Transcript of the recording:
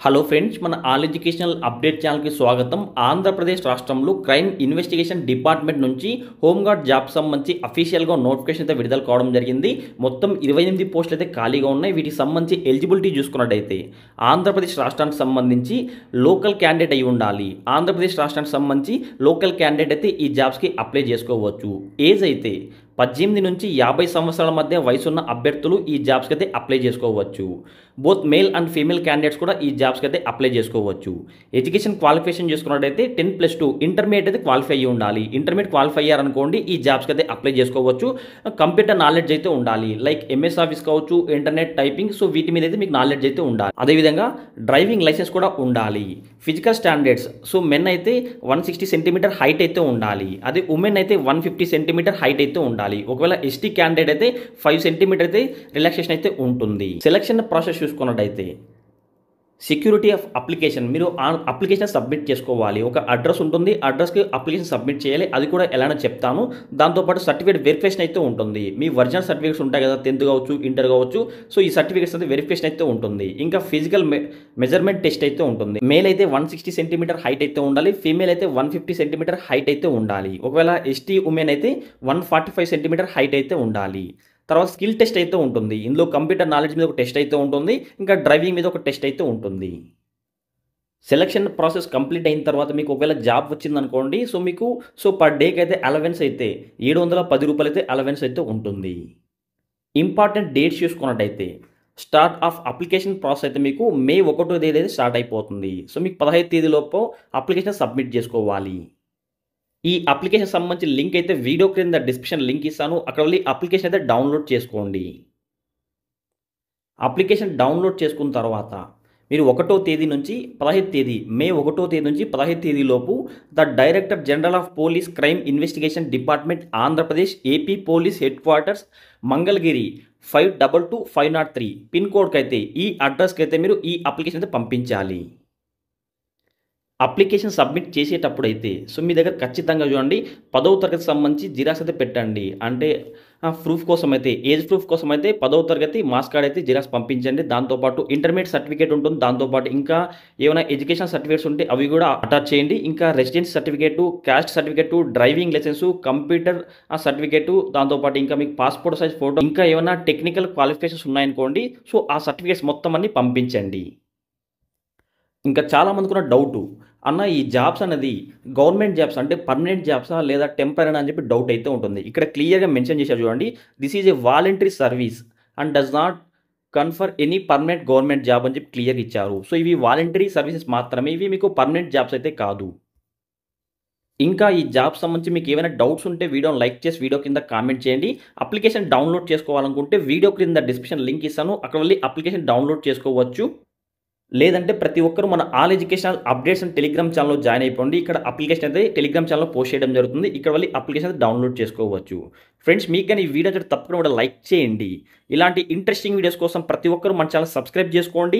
Hello friends, మన all educational update ఛానల్కి స్వాగతం. ఆంధ్రప్రదేశ్ రాష్ట్రంలో క్రైమ్ ఇన్వెస్టిగేషన్ డిపార్ట్మెంట్ నుంచి హోంగార్డ్ జాబ్ సంబంధించి అఫీషియల్గా నోటిఫికేషన్ అయితే విడుదల కావడం జరిగింది. మొత్తం 28 పోస్టులు అయితే ఖాళీగా ఉన్నాయి. వీటికి సంబంధించి ఎలిజిబిలిటీ చూసుకున్నట్టయితే ఆంధ్రప్రదేశ్ రాష్ట్రానికి సంబంధించి లోకల్ క్యాండిడేట్ అయి ఉండాలి. ఆంధ్రప్రదేశ్ రాష్ట్రానికి సంబంధించి లోకల్ క్యాండిడేట్ అయితే ఈ జాబ్స్కి అప్లై చేసుకోవచ్చు. ఏజ్ అయితే 18 నుంచి 50 సంవత్సరాల మధ్య వయసున్న అభ్యర్థులు ఈ జాబ్స్కి అయితే అప్లై చేసుకోవచ్చు. Both male and female candidates కూడా ఈ జాబ్స్కి అయితే అప్లై చేసుకోవచ్చు. ఎడ్యుకేషన్ క్వాలిఫికేషన్ చేసుకున్నట్టయితే 10+2 ఇంటర్మీడియట్ అయితే క్వాలిఫై అయ్యి ఉండాలి. ఇంటర్మీడియట్ క్వాలిఫై అయ్యారనుకోండి ఈ జాబ్స్కి అయితే అప్లై చేసుకోవచ్చు. కంప్యూటర్ నాలెడ్జ్ అయితే ఉండాలి. లైక్ ఎంఎస్ ఆఫీస్ కావచ్చు, ఇంటర్నెట్ టైపింగ్, సో వీటి మీద అయితే మీకు నాలెడ్జ్ అయితే ఉండాలి. అదేవిధంగా డ్రైవింగ్ లైసెన్స్ కూడా ఉండాలి. ఫిజికల్ స్టాండర్డ్స్, సో మెన్ అయితే 160 సెంటీమీటర్ హైట్ అయితే ఉండాలి. అదే ఉమెన్ అయితే 150 సెంటీమీటర్ హైట్ అయితే ఉండాలి. ఒకవేళ ఎస్టీ క్యాండిడేట్ అయితే 5 సెంటీమీటర్ అయితే రిలాక్సేషన్ అయితే ఉంటుంది. సెలక్షన్ ప్రాసెస్ చూసుకున్నట్టయితే సెక్యూరిటీ ఆఫ్ అప్లికేషన్, మీరు అప్లికేషన్ సబ్మిట్ చేసుకోవాలి. ఒక అడ్రస్ ఉంటుంది, అడ్రస్కి అప్లికేషన్ సబ్మిట్ చేయాలి. అది కూడా ఎలానో చెప్తాను. దాంతోపాటు సర్టిఫికేట్ వెరిఫికేషన్ అయితే ఉంటుంది. మీ ఒరిజినల్ సర్టిఫికేట్స్ ఉంటాయి కదా, 10th కావచ్చు, ఇంటర్ కావచ్చు, సో ఈ సర్టిఫికేట్స్ అయితే వెరిఫికేషన్ అయితే ఉంటుంది. ఇంకా ఫిజికల్ మెజర్మెంట్ టెస్ట్ అయితే ఉంటుంది. మేల్ అయితే 160 సెంటీమీటర్ హైట్ అయితే ఉండాలి. ఫీమేల్ అయితే 150 సెంటీమీటర్ హైట్ అయితే ఉండాలి. ఒకవేళ ఎస్టీ ఉమెన్ అయితే 145 సెంటీమీటర్ హైట్ అయితే ఉండాలి. తర్వాత స్కిల్ టెస్ట్ అయితే ఉంటుంది. ఇందులో కంప్యూటర్ నాలెడ్జ్ మీద ఒక టెస్ట్ అయితే ఉంటుంది. ఇంకా డ్రైవింగ్ మీద ఒక టెస్ట్ అయితే ఉంటుంది. సెలక్షన్ ప్రాసెస్ కంప్లీట్ అయిన తర్వాత మీకు ఒకవేళ జాబ్ వచ్చిందనుకోండి, సో పర్ డేకి అయితే అలవెన్స్ అయితే 710 రూపాయలు అయితే అలవెన్స్ అయితే ఉంటుంది. ఇంపార్టెంట్ డేట్స్ చూసుకున్నట్టయితే స్టార్ట్ ఆఫ్ అప్లికేషన్ ప్రాసెస్ అయితే మీకు మే 1వ తేదీ అయితే స్టార్ట్ అయిపోతుంది. సో మీకు 15వ తేదీలోపు అప్లికేషన్ సబ్మిట్ చేసుకోవాలి. ఈ అప్లికేషన్ సంబంధించి లింక్ అయితే వీడియో క్రింద డిస్క్రిప్షన్ లింక్ ఇస్తాను. అక్కడ వెళ్ళి అప్లికేషన్ అయితే డౌన్లోడ్ చేసుకోండి. అప్లికేషన్ డౌన్లోడ్ చేసుకున్న తర్వాత మీరు 1వ తేదీ నుంచి 15వ తేదీ, మే 1వ తేదీ నుంచి 15వ తేదీలోపు the director general of police crime investigation department Andhra Pradesh AP police headquarters Mangalagiri 522503 pin కోడ్కి అయితే ఈ అడ్రస్కి అయితే మీరు ఈ అప్లికేషన్ అయితే పంపించాలి. అప్లికేషన్ సబ్మిట్ చేసేటప్పుడు అయితే సో మీ దగ్గర ఖచ్చితంగా చూడండి 10వ తరగతి సంబంధించి జిరాక్స్ అయితే పెట్టండి. అంటే ప్రూఫ్ కోసం అయితే, ఏజ్ ప్రూఫ్ కోసం అయితే 10వ తరగతి మార్క్స్ కార్డ్ అయితే జిరాక్స్ పంపించండి. దాంతోపాటు ఇంటర్మీడియట్ సర్టిఫికేట్ ఉంటుంది. దాంతోపాటు ఇంకా ఏమైనా ఎడ్యుకేషన్ సర్టిఫికేట్స్ ఉంటే అవి కూడా అటాచ్ చేయండి. ఇంకా residence certificate, caste certificate, driving licence, computer certificate, దాంతోపాటు ఇంకా మీకు పాస్పోర్ట్ సైజ్ ఫోటో, ఇంకా ఏమైనా టెక్నికల్ క్వాలిఫికేషన్స్ ఉన్నాయనుకోండి, సో ఆ సర్టిఫికేట్స్ మొత్తం అన్ని పంపించండి. ఇంకా చాలామందికి ఉన్న డౌటు, అన్న ఈ జాబ్స్ అనేది గవర్నమెంట్ జాబ్స్ అంటే పర్మనెంట్ జాబ్సా లేదా టెంపరీ అని చెప్పి డౌట్ అయితే ఉంటుంది. ఇక్కడ క్లియర్గా మెన్షన్ చేశారు చూడండి, this is a voluntary service and does not confer any permanent government job అని చెప్పి క్లియర్గా ఇచ్చారు. సో ఇవి వాలంటరీ సర్వీసెస్ మాత్రమే, ఇవి మీకు పర్మనెంట్ జాబ్స్ అయితే కాదు. ఇంకా ఈ జాబ్ సంబంధించి మీకు ఏమైనా డౌట్స్ ఉంటే వీడియోని లైక్ చేసి వీడియో కింద కామెంట్ చేయండి. అప్లికేషన్ డౌన్లోడ్ చేసుకోవాలనుకుంటే వీడియో క్రింద డిస్క్రిప్షన్ లింక్ ఇస్తాను, అక్కడ వెళ్ళి అప్లికేషన్ డౌన్లోడ్ చేసుకోవచ్చు. లేదంటే ప్రతి ఒక్కరు మన all educational updates and Telegram ఛానల్లో జాయిన్ అయిపోండి. ఇక్కడ అప్లికేషన్ అయితే టెలిగ్రామ్ ఛానల్లో పోస్ట్ చేయడం జరుగుతుంది. ఇక్కడ వెళ్ళి అప్లికేషన్ అయితే డౌన్లోడ్ చేసుకోవచ్చు. ఫ్రెండ్స్, మీకు కానీ ఈ వీడియో తప్పకుండా కూడా లైక్ చేయండి. ఇలాంటి ఇంట్రెస్టింగ్ వీడియోస్ కోసం ప్రతి ఒక్కరు మన ఛానల్ సబ్స్క్రైబ్ చేసుకోండి.